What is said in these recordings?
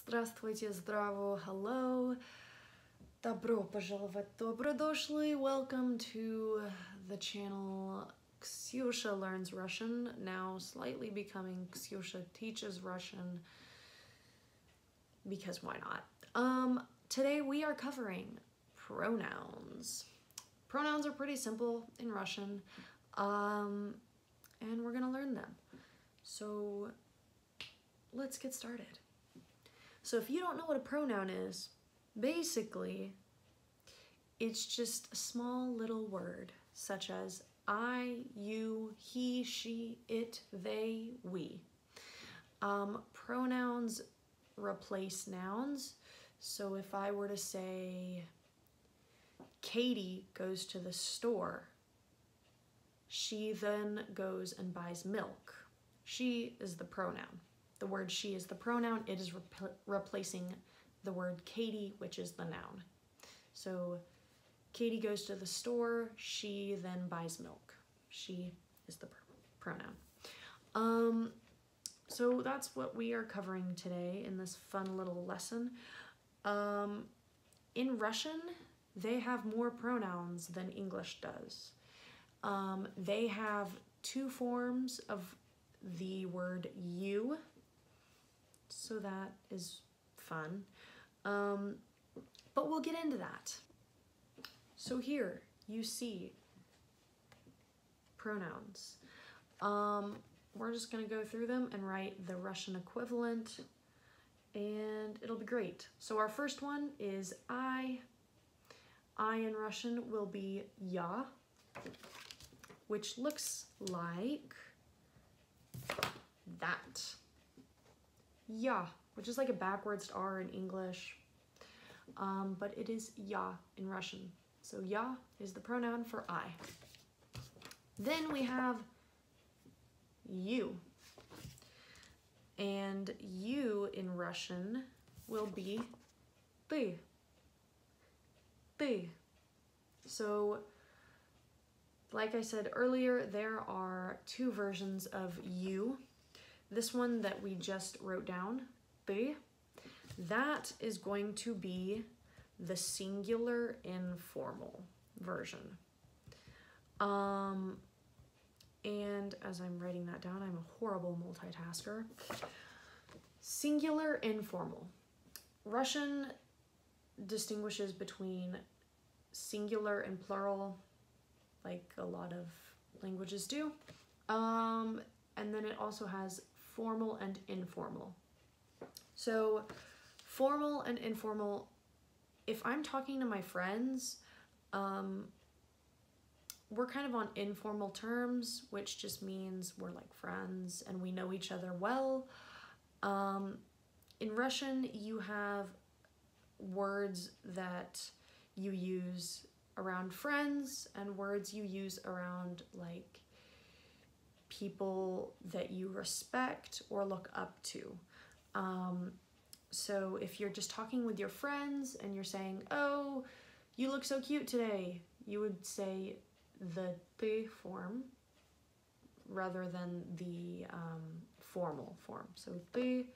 Здравствуйте, здраво, hello, добро пожаловать, добро дошли. Welcome to the channel Ksyusha Learns Russian, now slightly becoming Ksyusha Teaches Russian, because why not? Today we are covering pronouns. Pronouns are pretty simple in Russian, and we're gonna learn them. So let's get started. So if you don't know what a pronoun is, basically, it's just a small little word, such as I, you, he, she, it, they, we. Pronouns replace nouns. So if I were to say, Katie goes to the store, she then goes and buys milk. She is the pronoun. The word she is the pronoun. It is replacing the word Katie, which is the noun. So Katie goes to the store, she then buys milk. She is the pronoun. So that's what we are covering today in this fun little lesson. In Russian, they have more pronouns than English does. They have two forms of the word you, so that is fun. But we'll get into that. So here you see pronouns. We're just gonna go through them and write the Russian equivalent, and it'll be great. So our first one is I. I in Russian will be ya, which looks like that. Ya, which is like a backwards R in English, but it is ya in Russian. So ya is the pronoun for I. Then we have you. And you in Russian will be ты. Ты. So, like I said earlier, there are two versions of you. This one that we just wrote down, ты, that is going to be the singular informal version. And as I'm writing that down, I'm a horrible multitasker. Singular informal. Russian distinguishes between singular and plural, like a lot of languages do. And then it also has formal and informal. So formal and informal, if I'm talking to my friends, we're kind of on informal terms, which just means we're like friends and we know each other well. In Russian, you have words that you use around friends and words you use around like people that you respect or look up to. So if you're just talking with your friends and you're saying, oh, you look so cute today, you would say the ты form rather than the formal form. So ты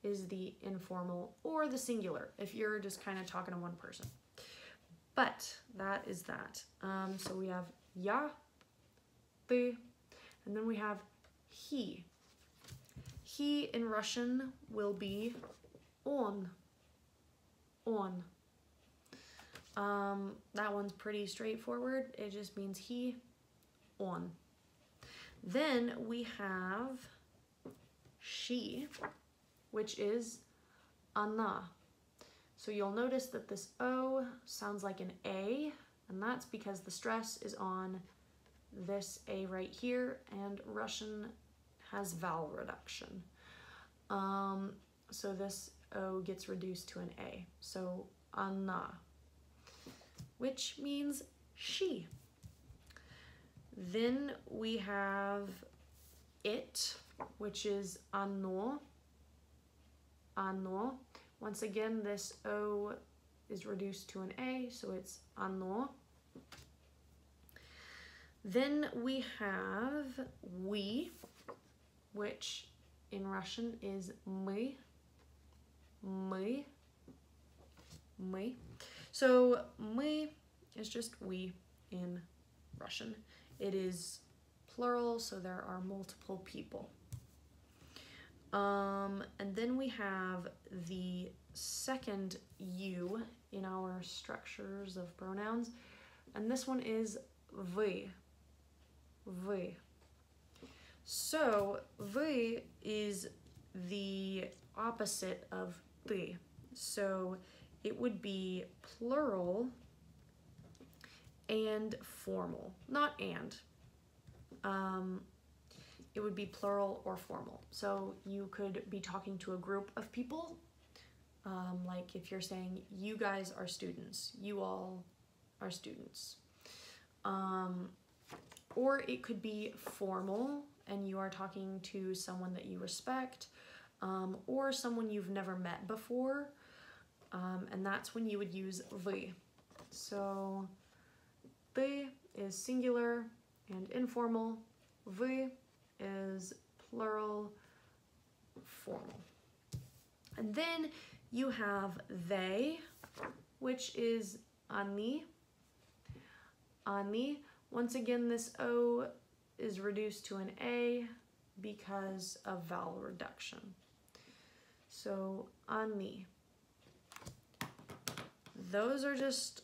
is the informal or the singular if you're just kind of talking to one person. But that is that. So we have я, ты, and then we have he. He in Russian will be он. On. That one's pretty straightforward. It just means he, on. Then we have she, which is она. So you'll notice that this O sounds like an A, and that's because the stress is on this A right here, and Russian has vowel reduction. So this O gets reduced to an A. So она, which means she. Then we have it, which is оно. Оно. Once again, this O is reduced to an A, so it's оно. Then we have we, which in Russian is мы. Мы. So мы is just we in Russian. It is plural, so there are multiple people. And then we have the second you in our structures of pronouns, and this one is вы. Вы. So вы is the opposite of ты. So it would be plural and formal, not and. It would be plural or formal. So you could be talking to a group of people, like if you're saying you guys are students, you all are students. Or it could be formal and you are talking to someone that you respect, or someone you've never met before, and that's when you would use вы. So ты is singular and informal, вы is plural, formal. And then you have they, which is они. Они. Once again, this O is reduced to an A because of vowel reduction. So они. Those are just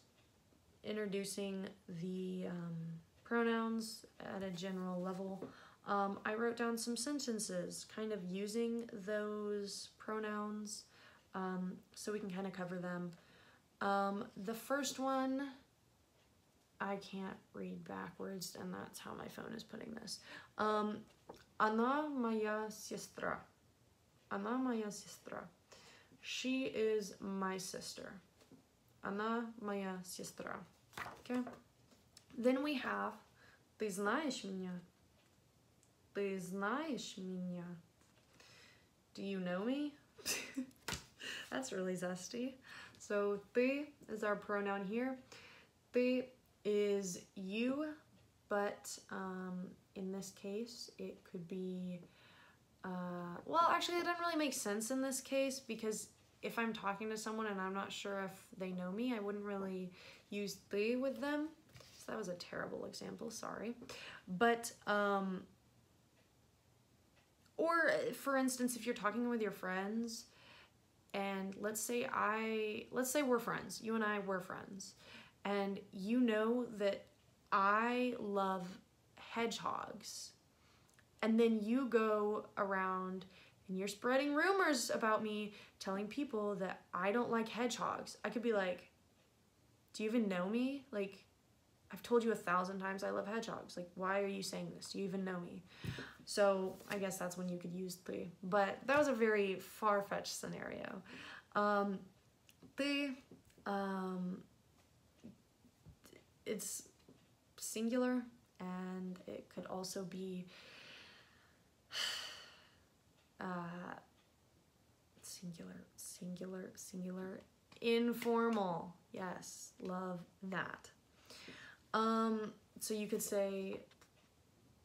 introducing the pronouns at a general level. I wrote down some sentences kind of using those pronouns, so we can kind of cover them. The first one, I can't read backwards, and that's how my phone is putting this. Она моя сестра. Она моя сестра. She is my sister. Она моя сестра. Okay. Then we have ты знаешь меня. Ты знаешь меня. Do you know me? That's really zesty. So ты is our pronoun here. Ты is you, but in this case it could be well, actually it doesn't really make sense in this case, because if I'm talking to someone and I'm not sure if they know me, I wouldn't really use ты with them. So that was a terrible example, sorry. But or for instance, if you're talking with your friends, and let's say we're friends, you and I were friends, and you know that I love hedgehogs, and then you go around and you're spreading rumors about me, telling people that I don't like hedgehogs. I could be like, do you even know me? Like, I've told you 1,000 times I love hedgehogs. Like, why are you saying this? Do you even know me? So I guess that's when you could use ты. But that was a very far-fetched scenario. Ты, it's singular, and it could also be singular, informal. Yes, love that. So you could say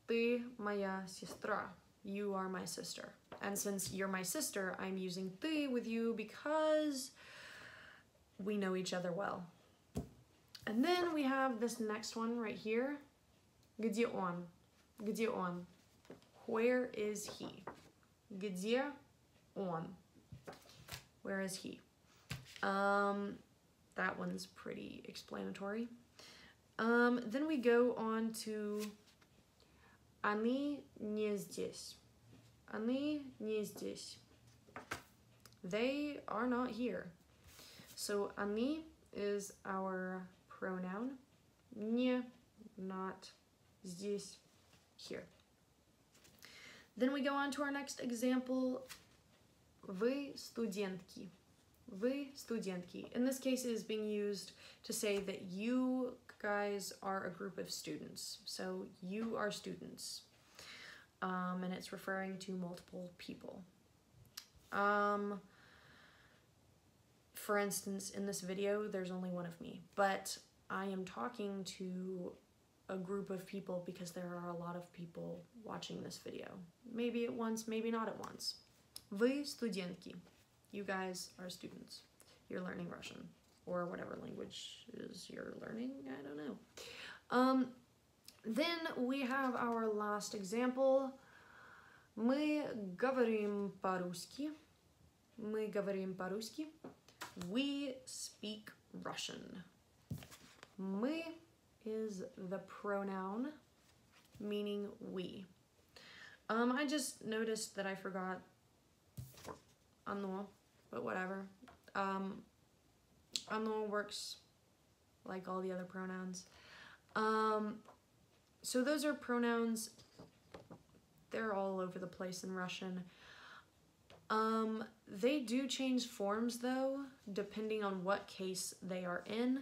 ты моя сестра. You are my sister. And since you're my sister, I'm using ты with you because we know each other well. And then we have this next one right here. Где он? Где он? Where is he? Где он? Where is he? That one's pretty explanatory. Then we go on to они не здесь. Они не здесь. They are not here. So они is our pronoun. Не, not, здесь, here. Then we go on to our next example. Вы студентки. Вы студентки. In this case, it is being used to say that you guys are a group of students. So you are students. And it's referring to multiple people. For instance, in this video, there's only one of me, but I am talking to a group of people because there are a lot of people watching this video. Maybe at once, maybe not at once. Вы студентки. You guys are students. You're learning Russian. or whatever languages you're learning. I don't know. Then we have our last example. Мы говорим по-русски. Мы говорим по-русски. We speak Russian. Мы is the pronoun meaning we. I just noticed that I forgot оно, but whatever. Оно works like all the other pronouns. So those are pronouns. They're all over the place in Russian. They do change forms though, depending on what case they are in.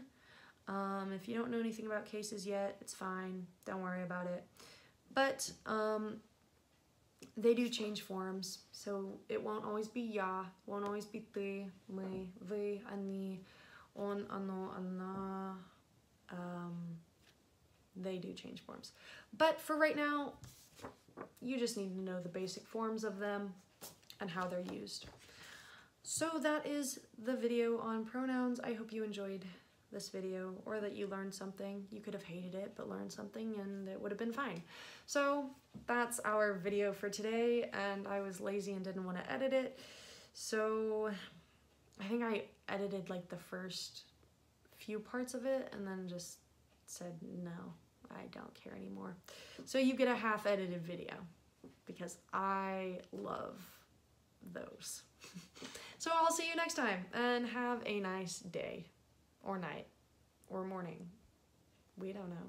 If you don't know anything about cases yet, it's fine. Don't worry about it. But they do change forms, so it won't always be я, won't always be ты, мы, вы, они, он, оно, она. They do change forms. But for right now, you just need to know the basic forms of them and how they're used. So that is the video on pronouns. I hope you enjoyed this video, or that you learned something. You could have hated it, but learned something and it would have been fine. So that's our video for today, and I was lazy and didn't want to edit it. So I think I edited like the first few parts of it and then just said, no, I don't care anymore. So you get a half-edited video because I love those. So I'll see you next time, and have a nice day or night or morning. We don't know.